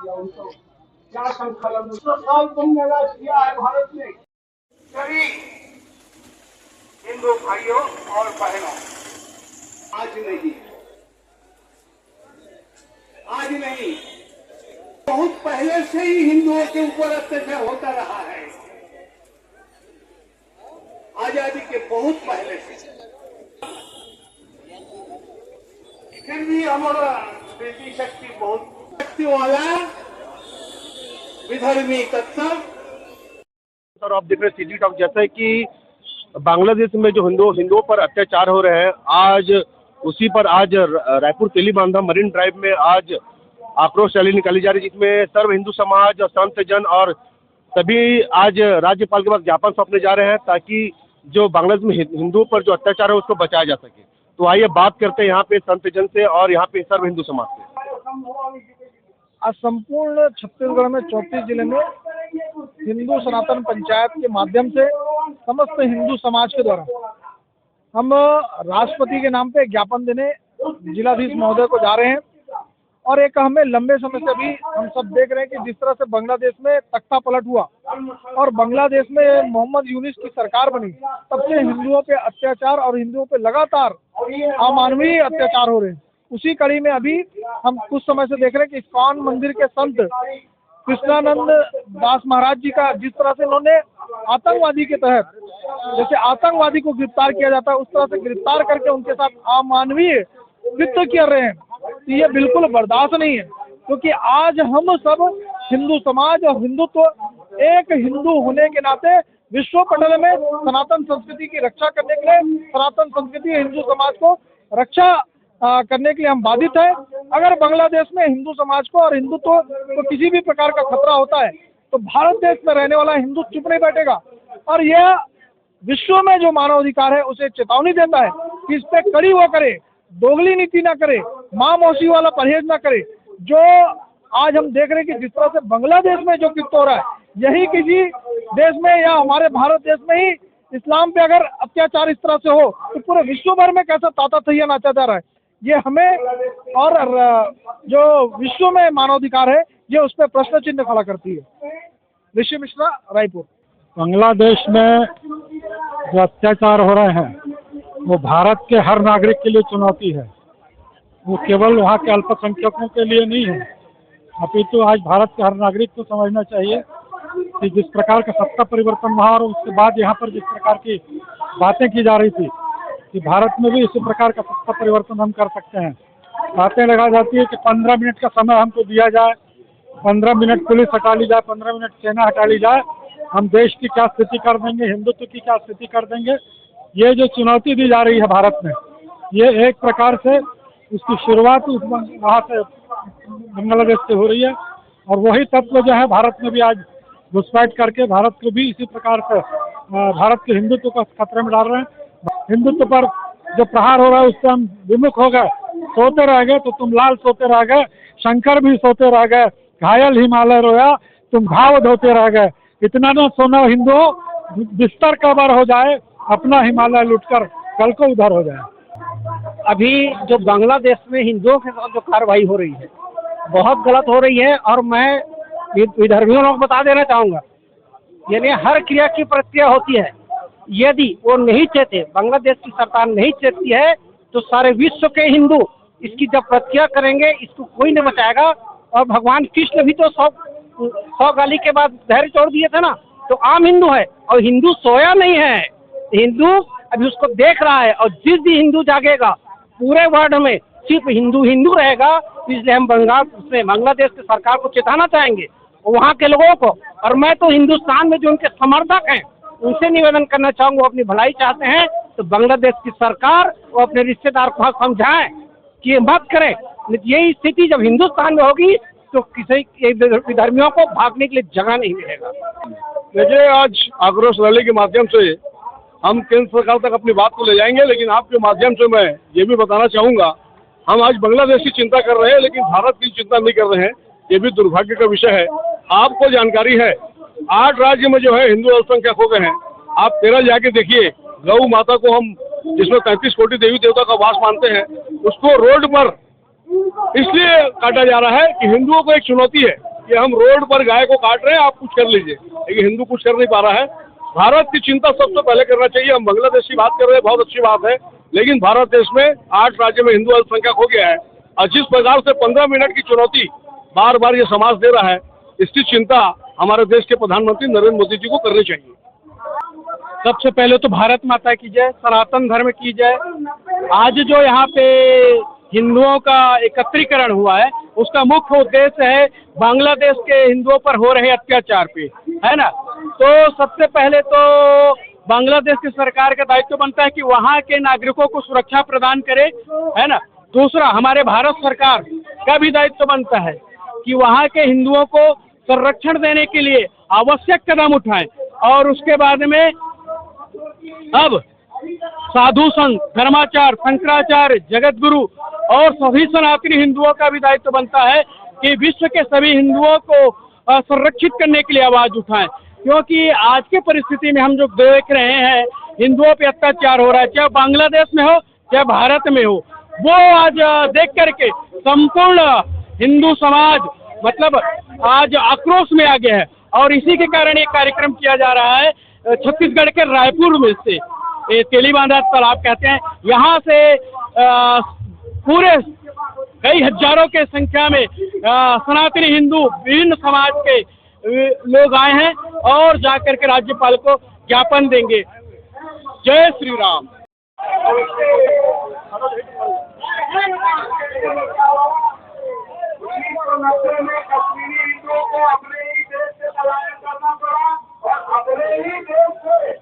दिया उनको, क्या संकलन 100 साल तुमने राज किया है भारत में। सभी हिंदू भाइयों और बहनों, आज नहीं, बहुत पहले से ही हिंदुओं के ऊपर अत्याचार होता रहा है, आजादी के बहुत पहले से। फिर भी हमारा बेटी शक्ति बहुत शक्ति वाला विधर्मी तत्व। सर, आप देख रहे सिटी टॉक, जैसे कि बांग्लादेश में जो हिंदुओं पर अत्याचार हो रहे हैं, आज उसी पर आज रायपुर तेलीबांधा मरीन ड्राइव में आज आक्रोश रैली निकाली जा रही है, जिसमें सर्व हिंदू समाज और संत जन और सभी आज राज्यपाल के पास ज्ञापन सौंपने जा रहे हैं, ताकि जो बांग्लादेश में हिंदुओं पर जो अत्याचार है उसको बचाया जा सके। तो आइए बात करते हैं यहाँ पे संत जन से और यहाँ पे सर्व हिंदू समाज से। आज संपूर्ण छत्तीसगढ़ में 34 जिले में हिंदू सनातन पंचायत के माध्यम से समस्त हिंदू समाज के द्वारा हम राष्ट्रपति के नाम पे ज्ञापन देने जिलाधीश महोदय को जा रहे हैं। और एक हमें लंबे समय से भी हम सब देख रहे हैं कि जिस तरह से बांग्लादेश में तख्ता पलट हुआ और बांग्लादेश में मोहम्मद यूनिस की सरकार बनी, तब से हिंदुओं पे अत्याचार और हिंदुओं पे लगातार अमानवीय अत्याचार हो रहे हैं। उसी कड़ी में अभी हम कुछ समय से देख रहे हैं कि इस्कॉन मंदिर के संत कृष्णानंद दास महाराज जी का जिस तरह से उन्होंने आतंकवादी के तहत, जैसे आतंकवादी को गिरफ्तार किया जाता है उस तरह से गिरफ्तार करके उनके साथ अमानवीय कृत्य कर रहे हैं, तो ये बिल्कुल बर्दाश्त नहीं है। क्योंकि आज हम सब हिंदू समाज और हिंदुत्व, एक हिंदू होने के नाते विश्व पटल में सनातन संस्कृति की रक्षा करने के लिए, सनातन संस्कृति हिंदू समाज को रक्षा करने के लिए हम बाधित है। अगर बांग्लादेश में हिंदू समाज को और हिंदुत्व को किसी भी प्रकार का खतरा होता है तो भारत देश में रहने वाला हिंदू चुप नहीं बैठेगा। और यह विश्व में जो मानवाधिकार है उसे चेतावनी देता है कि इस पे कड़ी वो करे, दोगली नीति ना करे, माँ मौसी वाला परहेज ना करे। जो आज हम देख रहे हैं कि जिस तरह से बांग्लादेश में जो कृत्य हो रहा है, यही किसी देश में या हमारे भारत देश में ही इस्लाम पे अगर अत्याचार इस तरह से हो तो पूरे विश्व भर में कैसा तातातैया नाचा जा रहा है। ये हमें और जो विश्व में मानवाधिकार है ये उस पर प्रश्न चिन्ह खड़ा करती है। ऋषि मिश्रा, रायपुर। बांग्लादेश में जो अत्याचार हो रहे हैं वो भारत के हर नागरिक के लिए चुनौती है। वो केवल वहाँ के अल्पसंख्यकों के लिए नहीं है, अपितु आज भारत के हर नागरिक को समझना चाहिए कि जिस प्रकार का सत्ता परिवर्तन हुआ और उसके बाद यहाँ पर जिस प्रकार की बातें की जा रही थी कि भारत में भी इसी प्रकार का सत्ता परिवर्तन हम कर सकते हैं। बातें लगा जाती है कि 15 मिनट का समय हमको दिया जाए, 15 मिनट पुलिस हटा ली जाए, 15 मिनट सेना हटा ली जाए, हम देश की क्या स्थिति कर देंगे, हिंदुत्व की क्या स्थिति कर देंगे। ये जो चुनौती दी जा रही है भारत में, ये एक प्रकार से उसकी शुरुआत वहाँ से बांग्लादेश से हो रही है। और वही तत्व जो है भारत में भी आज घुसपैठ करके भारत को भी इसी प्रकार से भारत के हिंदुत्व को खतरे में डाल रहे हैं। हिंदुत्व पर जो प्रहार हो रहा है उससे हम विमुख हो गए, सोते रह गए तो तुम लाल सोते रह गए, शंकर भी सोते रह गए, घायल हिमालय रोया तुम घाव धोते रह गए। इतना न सोना हिंदुओं, बिस्तर कबर हो जाए, अपना हिमालय लूटकर कल को उधर हो जाए। अभी जो बांग्लादेश में हिंदुओं के साथ जो कार्रवाई हो रही है बहुत गलत हो रही है। और मैं विधर्मियों को बता देना चाहूँगा, यानी हर क्रिया की प्रतिक्रिया होती है। यदि वो नहीं चाहते, बांग्लादेश की सरकार नहीं चाहती है, तो सारे विश्व के हिंदू इसकी जब प्रतिक्रिया करेंगे, इसको कोई नहीं बचाएगा। और भगवान कृष्ण भी तो 100 गाली के बाद धैर्य छोड़ दिए थे ना। तो आम हिंदू है और हिंदू सोया नहीं है, हिंदू अभी उसको देख रहा है। और जिस भी हिंदू जागेगा पूरे वर्ल्ड में सिर्फ हिंदू हिंदू रहेगा। इसलिए हम बांग्लादेश की सरकार को चेताना चाहेंगे, वहाँ के लोगों को। और मैं तो हिंदुस्तान में जो उनके समर्थक हैं उनसे निवेदन करना चाहूँगा, वो अपनी भलाई चाहते हैं तो बांग्लादेश की सरकार वो अपने रिश्तेदार को समझाएं कि ये मत करें। यही स्थिति जब हिंदुस्तान में होगी तो किसी विधर्मियों को भागने के लिए जगह नहीं मिलेगा। देखिए, आज आक्रोश रैली के माध्यम से हम केंद्र सरकार तक अपनी बात को ले जाएंगे, लेकिन आपके माध्यम से मैं ये भी बताना चाहूँगा, हम आज बांग्लादेश की चिंता कर रहे हैं लेकिन भारत की चिंता नहीं कर रहे हैं। ये भी दुर्भाग्य का विषय है। आपको जानकारी है 8 राज्य में जो है हिंदू अल्पसंख्यक हो गए हैं। आप 13 जाके देखिए, गौ माता को हम जिसमें 33 कोटि देवी देवता का वास मानते हैं, उसको रोड पर इसलिए काटा जा रहा है कि हिंदुओं को एक चुनौती है। कि हम रोड पर गाय को काट रहे हैं, आप कुछ कर लीजिए, लेकिन हिंदू कुछ कर नहीं पा रहा है। भारत की चिंता सबसे पहले करना चाहिए। हम बांग्लादेश की बात कर रहे हैं, बहुत अच्छी बात है, लेकिन भारत देश में 8 राज्य में हिंदू अल्पसंख्यक हो गया है, और जिस प्रकार से 15 मिनट की चुनौती बार बार ये समाज दे रहा है, इसकी चिंता हमारे देश के प्रधानमंत्री नरेंद्र मोदी जी को करनी चाहिए। सबसे पहले तो भारत माता की जय, सनातन धर्म की जय। आज जो यहाँ पे हिंदुओं का एकत्रीकरण हुआ है, उसका मुख्य उद्देश्य है बांग्लादेश के हिंदुओं पर हो रहे अत्याचार पे, है ना। तो सबसे पहले तो बांग्लादेश की सरकार का दायित्व बनता है कि वहाँ के नागरिकों को सुरक्षा प्रदान करे, है ना। दूसरा, हमारे भारत सरकार का भी दायित्व बनता है कि वहाँ के हिंदुओं को संरक्षण देने के लिए आवश्यक कदम उठाएं, और उसके बाद में अब साधु संत, धर्माचार्य, शंकराचार्य, जगत गुरु और सभी सनातनी हिंदुओं का भी दायित्व बनता है कि विश्व के सभी हिंदुओं को संरक्षित करने के लिए आवाज उठाएं, क्योंकि आज के परिस्थिति में हम जो देख रहे हैं हिंदुओं पे अत्याचार हो रहा है, चाहे बांग्लादेश में हो चाहे भारत में हो, वो आज देख करके संपूर्ण हिंदू समाज मतलब आज आक्रोश में आ गया है। और इसी के कारण ये कार्यक्रम किया जा रहा है छत्तीसगढ़ के रायपुर में से, तेलीबांधा तालाब कहते हैं, यहाँ से पूरे कई हजारों के संख्या में सनातनी हिंदू विभिन्न समाज के लोग आए हैं और जाकर के राज्यपाल को ज्ञापन देंगे। जय श्री राम। में कश्मीरी हिंदुओं को अपने ही देश से पलायन करना पड़ा और अपने ही देश से